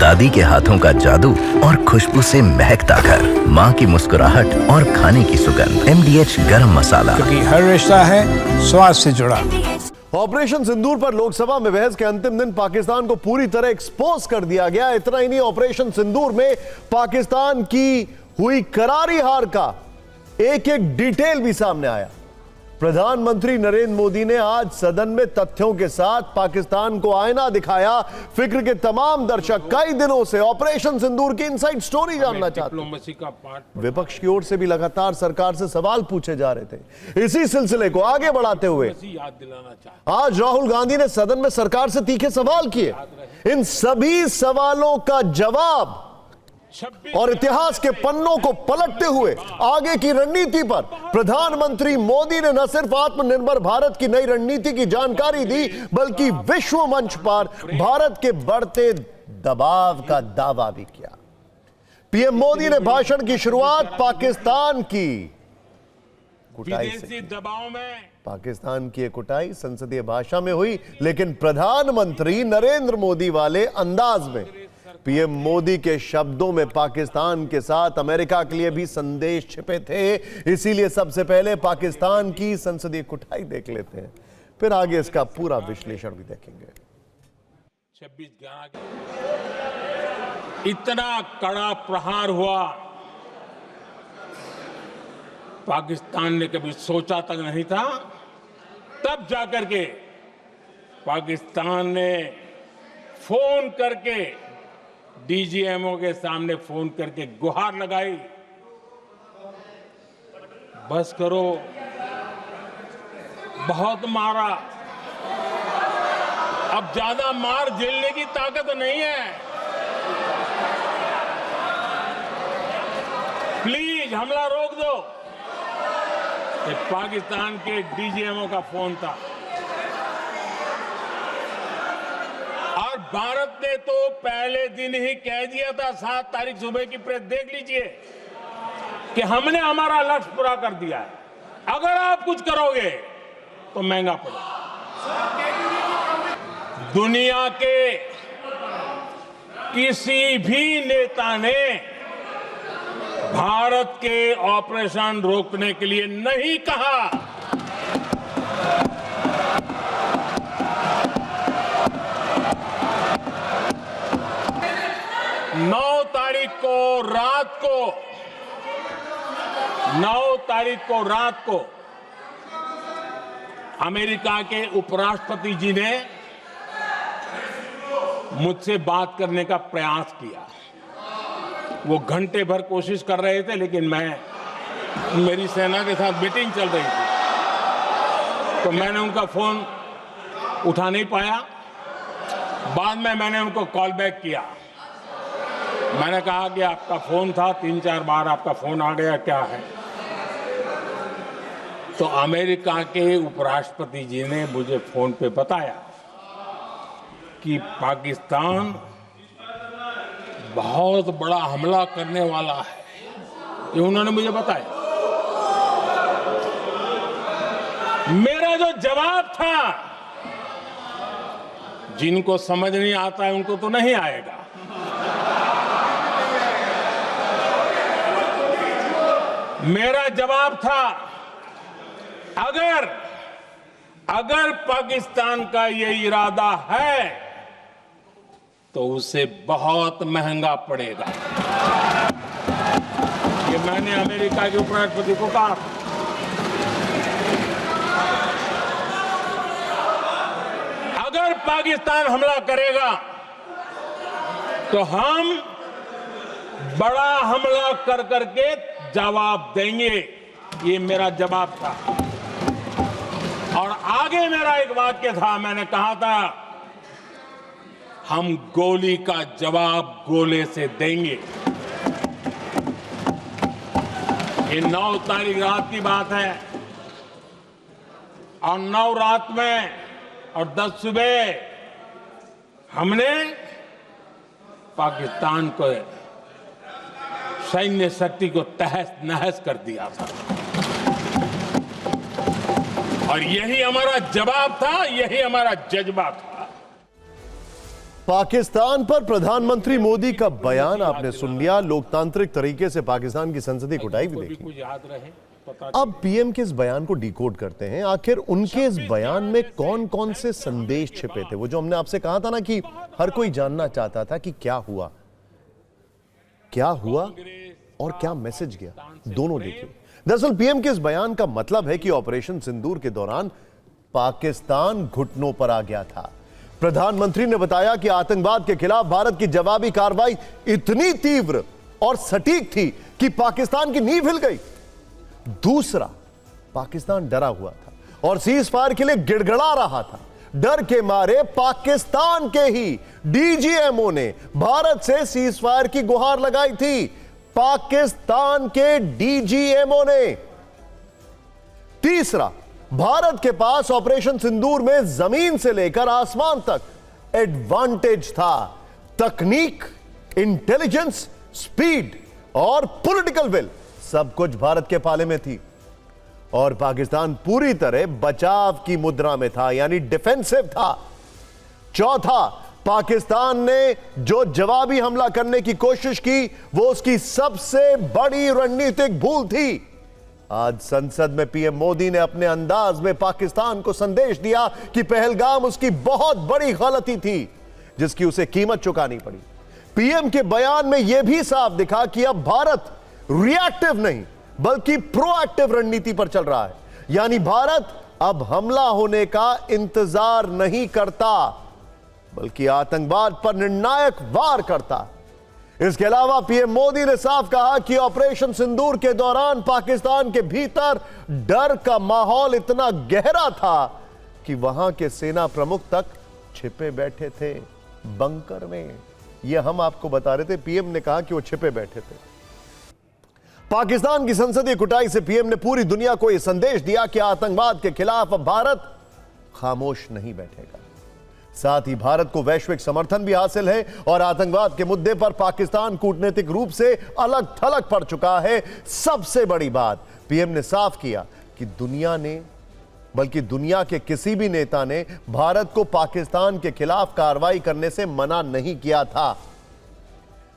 दादी के हाथों का जादू और खुशबू से महकता घर, माँ की मुस्कुराहट और खाने की सुगंध। MDH गरम मसाला, क्योंकि हर रिश्ता है स्वाद से जुड़ा। ऑपरेशन सिंदूर पर लोकसभा में बहस के अंतिम दिन पाकिस्तान को पूरी तरह एक्सपोज कर दिया गया। इतना ही नहीं, ऑपरेशन सिंदूर में पाकिस्तान की हुई करारी हार का एक एक डिटेल भी सामने आया। प्रधानमंत्री नरेंद्र मोदी ने आज सदन में तथ्यों के साथ पाकिस्तान को आईना दिखाया। फिक्र के तमाम दर्शक कई दिनों से ऑपरेशन सिंदूर की इनसाइड स्टोरी जानना चाहते हैं। विपक्ष की ओर से भी लगातार सरकार से सवाल पूछे जा रहे थे। इसी सिलसिले को आगे बढ़ाते हुए आज राहुल गांधी ने सदन में सरकार से तीखे सवाल किए। इन सभी सवालों का जवाब और इतिहास के पन्नों को पलटते हुए आगे की रणनीति पर प्रधानमंत्री मोदी ने न सिर्फ आत्मनिर्भर भारत की नई रणनीति की जानकारी दी, बल्कि विश्व मंच पर भारत के बढ़ते दबाव का दावा भी किया। पीएम मोदी ने भाषण की शुरुआत पाकिस्तान की कुटाई से। पाकिस्तान की कुटाई संसदीय भाषा में हुई, लेकिन प्रधानमंत्री नरेंद्र मोदी वाले अंदाज में। पीएम मोदी के शब्दों में पाकिस्तान के साथ अमेरिका के लिए भी संदेश छिपे थे। इसीलिए सबसे पहले पाकिस्तान की संसदीय कुटाई देख लेते हैं, फिर आगे इसका पूरा विश्लेषण भी देखेंगे। 26/11 इतना कड़ा प्रहार हुआ, पाकिस्तान ने कभी सोचा तक नहीं था। तब जाकर के पाकिस्तान ने फोन करके डीजीएमओ के सामने फोन करके गुहार लगाई, बस करो, बहुत मारा, अब ज्यादा मार झेलने की ताकत नहीं है, प्लीज हमला रोक दो। ये पाकिस्तान के डीजीएमओ का फोन था। और भारत ने तो पहले दिन ही कह दिया था, 7 तारीख सुबह की प्रेस देख लीजिए, कि हमने हमारा लक्ष्य पूरा कर दिया है, अगर आप कुछ करोगे तो महंगा पड़ेगा। दुनिया के किसी भी नेता ने भारत के ऑपरेशन रोकने के लिए नहीं कहा। 9 तारीख को रात को अमेरिका के उपराष्ट्रपति जी ने मुझसे बात करने का प्रयास किया। वो घंटे भर कोशिश कर रहे थे, लेकिन मेरी सेना के साथ मीटिंग चल रही थी, तो मैंने उनका फोन उठा नहीं पाया। बाद में मैंने उनको कॉल बैक किया। मैंने कहा कि आपका फोन था, 3-4 बार आपका फोन आ गया, क्या है? तो अमेरिका के उपराष्ट्रपति जी ने मुझे फोन पे बताया कि पाकिस्तान बहुत बड़ा हमला करने वाला है, ये उन्होंने मुझे बताया। मेरा जो जवाब था, जिनको समझ नहीं आता है उनको तो नहीं आएगा, मेरा जवाब था, अगर पाकिस्तान का ये इरादा है तो उसे बहुत महंगा पड़ेगा। ये मैंने अमेरिका के उपराष्ट्रपति को कहा। अगर पाकिस्तान हमला करेगा तो हम बड़ा हमला कर करके जवाब देंगे, ये मेरा जवाब था। और आगे मेरा एक वाक्य था, मैंने कहा था, हम गोली का जवाब गोले से देंगे। ये 9 तारीख रात की बात है, और 9 रात में और 10 सुबह हमने पाकिस्तान को सैन्य शक्ति को तहस नहस कर दिया था। और यही हमारा जवाब था, यही हमारा जज्बा था। पाकिस्तान पर प्रधानमंत्री मोदी का बयान आपने सुन लिया। लोकतांत्रिक तरीके से पाकिस्तान की संसदीय कुटाई भी देखी। कुछ याद रहे पता अब पीएम के इस बयान को डिकोड करते हैं। आखिर उनके इस बयान में कौन कौन से संदेश छिपे थे? वो जो हमने आपसे कहा था ना कि हर कोई जानना चाहता था कि क्या हुआ और क्या मैसेज गया, दोनों देखिए। दरअसल पीएम के इस बयान का मतलब है कि ऑपरेशन सिंदूर के दौरान पाकिस्तान घुटनों पर आ गया था। प्रधानमंत्री ने बताया कि आतंकवाद के खिलाफ भारत की जवाबी कार्रवाई इतनी तीव्र और सटीक थी कि पाकिस्तान की नींव हिल गई। दूसरा, पाकिस्तान डरा हुआ था और सीज फायर के लिए गिड़गिड़ा रहा था। डर के मारे पाकिस्तान के ही डीजीएमओ ने भारत से सीज फायर की गुहार लगाई थी। पाकिस्तान के डीजीएमओ ने। तीसरा, भारत के पास ऑपरेशन सिंदूर में जमीन से लेकर आसमान तक एडवांटेज था। तकनीक, इंटेलिजेंस, स्पीड और पॉलिटिकल विल, सब कुछ भारत के पाले में थी और पाकिस्तान पूरी तरह बचाव की मुद्रा में था, यानी डिफेंसिव था। चौथा, पाकिस्तान ने जो जवाबी हमला करने की कोशिश की वो उसकी सबसे बड़ी रणनीतिक भूल थी। आज संसद में पीएम मोदी ने अपने अंदाज में पाकिस्तान को संदेश दिया कि पहलगाम उसकी बहुत बड़ी गलती थी जिसकी उसे कीमत चुकानी पड़ी। पीएम के बयान में यह भी साफ दिखा कि अब भारत रिएक्टिव नहीं बल्कि प्रोएक्टिव रणनीति पर चल रहा है, यानी भारत अब हमला होने का इंतजार नहीं करता बल्कि आतंकवाद पर निर्णायक वार करता। इसके अलावा पीएम मोदी ने साफ कहा कि ऑपरेशन सिंदूर के दौरान पाकिस्तान के भीतर डर का माहौल इतना गहरा था कि वहां के सेना प्रमुख तक छिपे बैठे थे बंकर में। यह हम आपको बता रहे थे, पीएम ने कहा कि वो छिपे बैठे थे। पाकिस्तान की संसदीय कुटाई से पीएम ने पूरी दुनिया को यह संदेश दिया कि आतंकवाद के खिलाफ अब भारत खामोश नहीं बैठेगा। साथ ही भारत को वैश्विक समर्थन भी हासिल है और आतंकवाद के मुद्दे पर पाकिस्तान कूटनीतिक रूप से अलग थलग पड़ चुका है। सबसे बड़ी बात, पीएम ने साफ किया कि दुनिया के किसी भी नेता ने भारत को पाकिस्तान के खिलाफ कार्रवाई करने से मना नहीं किया था।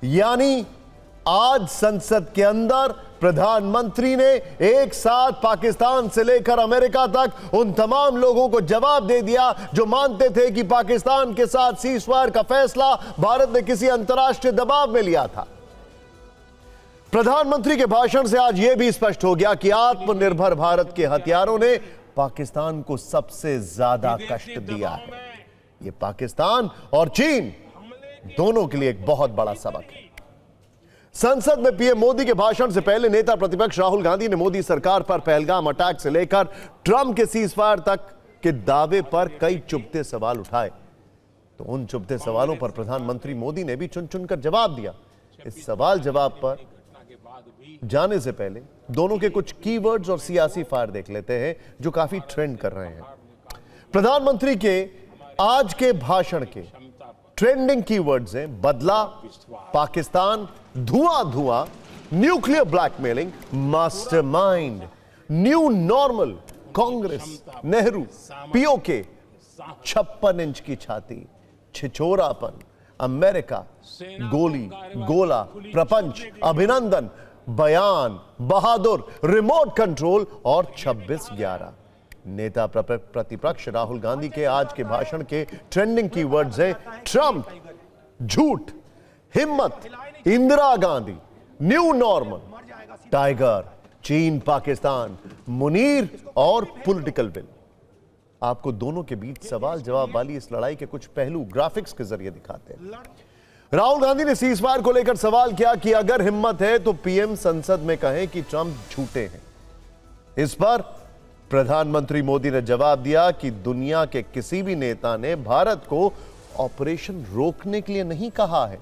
यानी आज संसद के अंदर प्रधानमंत्री ने एक साथ पाकिस्तान से लेकर अमेरिका तक उन तमाम लोगों को जवाब दे दिया जो मानते थे कि पाकिस्तान के साथ सीज फायर का फैसला भारत ने किसी अंतर्राष्ट्रीय दबाव में लिया था। प्रधानमंत्री के भाषण से आज यह भी स्पष्ट हो गया कि आत्मनिर्भर भारत के हथियारों ने पाकिस्तान को सबसे ज्यादा कष्ट दिया है। यह पाकिस्तान और चीन दोनों के लिए एक बहुत बड़ा सबक है। संसद में पीएम मोदी के भाषण से पहले नेता प्रतिपक्ष राहुल गांधी ने मोदी सरकार पर पहलगाम अटैक से लेकर ट्रंप के सीज फायर तक के दावे पर कई चुभते सवाल उठाए। तो उन चुभते सवालों पर प्रधानमंत्री मोदी ने भी चुन चुनकर जवाब दिया। इस सवाल जवाब पर जाने से पहले दोनों के कुछ कीवर्ड्स और सियासी फायर देख लेते हैं जो काफी ट्रेंड कर रहे हैं। प्रधानमंत्री के आज के भाषण के ट्रेंडिंग कीवर्ड्स हैं बदला, पाकिस्तान, धुआं धुआं, nuclear blackmailing, mastermind, new normal, Congress, Nehru, PoK, 56 inch की छाती, छिछोरापन, अमेरिका, गोली, गोला, प्रपंच, अभिनंदन, बयान, बहादुर, रिमोट कंट्रोल और 26/11। नेता प्रतिपक्ष राहुल गांधी के आज के भाषण के ट्रेंडिंग कीवर्ड्स हैं ट्रंप, झूठ, हिम्मत, Indira Gandhi, new normal, tiger, चीन, पाकिस्तान, मुनीर और पॉलिटिकल विल। आपको दोनों के बीच सवाल जवाब वाली इस लड़ाई के कुछ पहलू ग्राफिक्स के जरिए दिखाते हैं। राहुल गांधी ने सीज फायर को लेकर सवाल किया कि अगर हिम्मत है तो पीएम संसद में कहें कि ट्रंप झूठे हैं। इस पर प्रधानमंत्री मोदी ने जवाब दिया कि दुनिया के किसी भी नेता ने भारत को ऑपरेशन रोकने के लिए नहीं कहा है।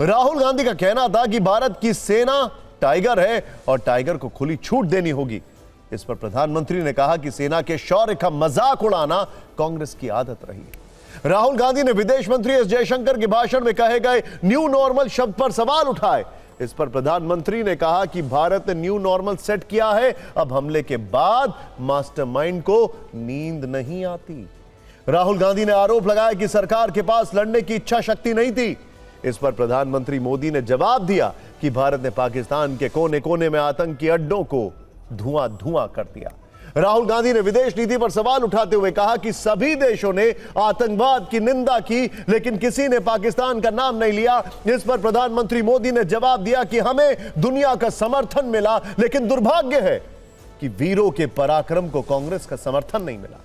राहुल गांधी का कहना था कि भारत की सेना टाइगर है और टाइगर को खुली छूट देनी होगी। इस पर प्रधानमंत्री ने कहा कि सेना के शौर्य का मजाक उड़ाना कांग्रेस की आदत रही है। राहुल गांधी ने विदेश मंत्री एस जयशंकर के भाषण में कहे गए न्यू नॉर्मल शब्द पर सवाल उठाए। इस पर प्रधानमंत्री ने कहा कि भारत ने न्यू नॉर्मल सेट किया है, अब हमले के बाद मास्टरमाइंड को नींद नहीं आती। राहुल गांधी ने आरोप लगाया कि सरकार के पास लड़ने की इच्छा शक्ति नहीं थी। इस पर प्रधानमंत्री मोदी ने जवाब दिया कि भारत ने पाकिस्तान के कोने कोने में आतंकी अड्डों को धुआं धुआं कर दिया। राहुल गांधी ने विदेश नीति पर सवाल उठाते हुए कहा कि सभी देशों ने आतंकवाद की निंदा की, लेकिन किसी ने पाकिस्तान का नाम नहीं लिया। इस पर प्रधानमंत्री मोदी ने जवाब दिया कि हमें दुनिया का समर्थन मिला, लेकिन दुर्भाग्य है कि वीरों के पराक्रम को कांग्रेस का समर्थन नहीं मिला।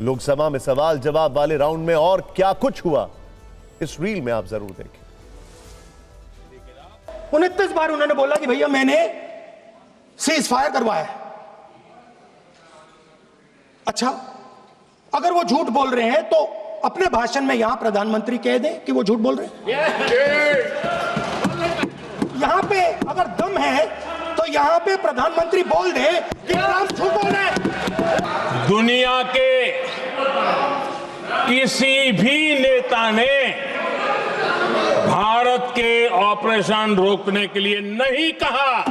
लोकसभा में सवाल जवाब वाले राउंड में और क्या कुछ हुआ, इस रील में आप जरूर देखें। 29 बार उन्होंने बोला कि भैया मैंने सीज फायर करवाया है। अच्छा, अगर वो झूठ बोल रहे हैं तो अपने भाषण में यहां प्रधानमंत्री कह दें कि वो झूठ बोल रहे हैं। यहां पे अगर दम है तो यहां पे प्रधानमंत्री बोल दे कि ट्रंप झूठ बोल रहे हैं। दुनिया के किसी भी नेता ने भारत के ऑपरेशन रोकने के लिए नहीं कहा।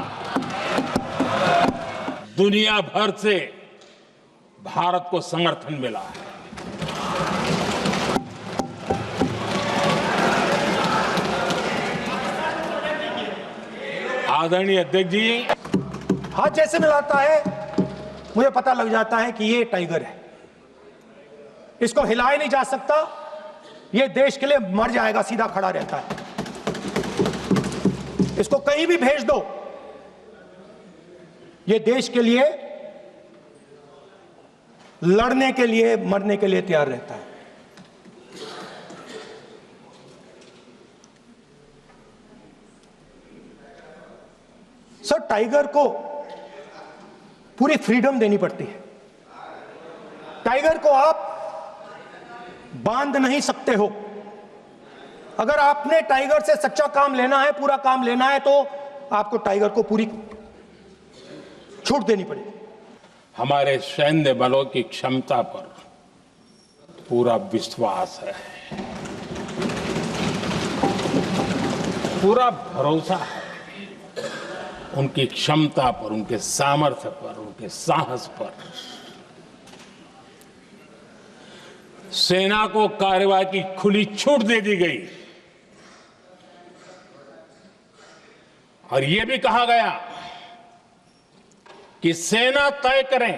दुनिया भर से भारत को समर्थन मिला है। आदरणीय अध्यक्ष जी, हाथ जैसे मिलाता है मुझे पता लग जाता है कि ये टाइगर है, इसको हिलाया नहीं जा सकता, ये देश के लिए मर जाएगा, सीधा खड़ा रहता है। इसको कहीं भी भेज दो, ये देश के लिए लड़ने के लिए मरने के लिए तैयार रहता है। सर, टाइगर को पूरी फ्रीडम देनी पड़ती है। टाइगर को आप बांध नहीं सकते हो। अगर आपने टाइगर से सच्चा काम लेना है, पूरा काम लेना है, तो आपको टाइगर को पूरी छूट देनी पड़ेगी। हमारे सैन्य बलों की क्षमता पर पूरा विश्वास है, पूरा भरोसा है उनकी क्षमता पर, उनके सामर्थ्य पर, उनके साहस पर। सेना को कार्रवाई की खुली छूट दे दी गई और यह भी कहा गया कि सेना तय करें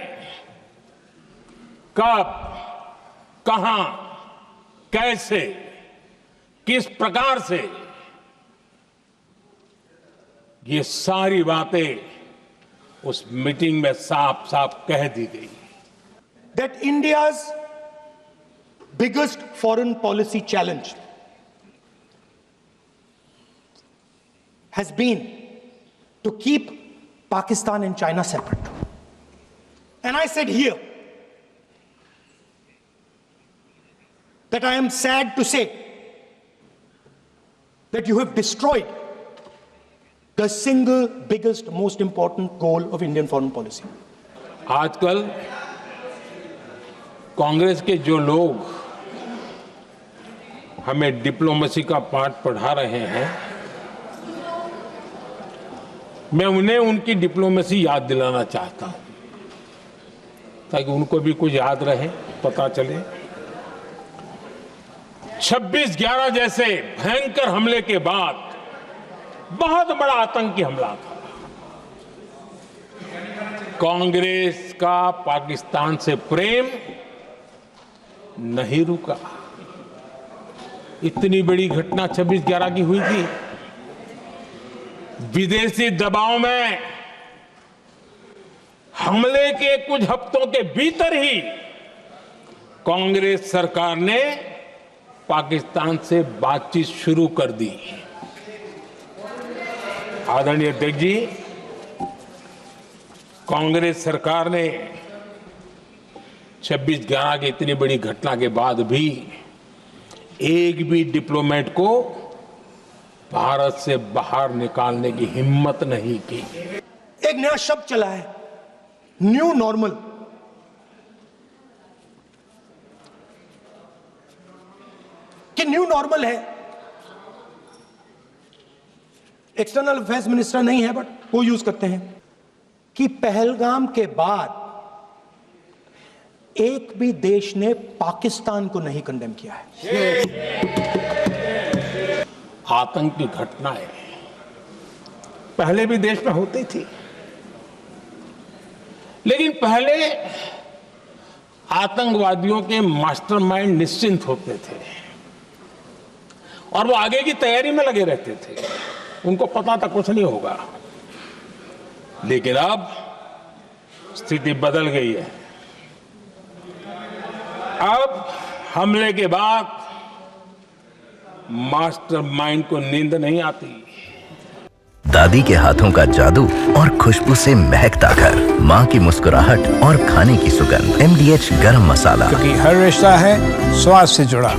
कब, कहां, कैसे, किस प्रकार से। ये सारी बातें उस मीटिंग में साफ साफ कह दी गई। That India's biggest foreign policy challenge has been to keep Pakistan and China separate. And I said here that I am sad to say that you have destroyed the single biggest, most important goal of Indian foreign policy. आजकल कांग्रेस के जो लोग हमें diplomacy का पाठ पढ़ा रहे हैं, मैं उन्हें उनकी डिप्लोमेसी याद दिलाना चाहता हूं ताकि उनको भी कुछ याद रहे, पता चले। 26/11 जैसे भयंकर हमले के बाद बहुत बड़ा आतंकी हमला था। कांग्रेस का पाकिस्तान से प्रेम नहीं रुका। इतनी बड़ी घटना 26/11 की हुई थी। विदेशी दबाव में हमले के कुछ हफ्तों के भीतर ही कांग्रेस सरकार ने पाकिस्तान से बातचीत शुरू कर दी। आदरणीय अध्यक्ष जी, कांग्रेस सरकार ने 26/11 की इतनी बड़ी घटना के बाद भी एक भी डिप्लोमेट को भारत से बाहर निकालने की हिम्मत नहीं की। एक नया शब्द चला है, न्यू नॉर्मल। कि न्यू नॉर्मल है, एक्सटर्नल अफेयर्स मिनिस्टर नहीं है बट वो यूज करते हैं कि पहलगाम के बाद एक भी देश ने पाकिस्तान को नहीं कंडेम किया है। आतंक की घटनाएं पहले भी देश में होती थी, लेकिन पहले आतंकवादियों के मास्टरमाइंड निश्चिंत होते थे और वो आगे की तैयारी में लगे रहते थे, उनको पता था कुछ नहीं होगा। लेकिन अब स्थिति बदल गई है। अब हमले के बाद मास्टरमाइंड को नींद नहीं आती। दादी के हाथों का जादू और खुशबू से महकता घर, माँ की मुस्कुराहट और खाने की सुगंध, MDH गरम मसाला। क्योंकि हर रिश्ता है स्वाद से जुड़ा।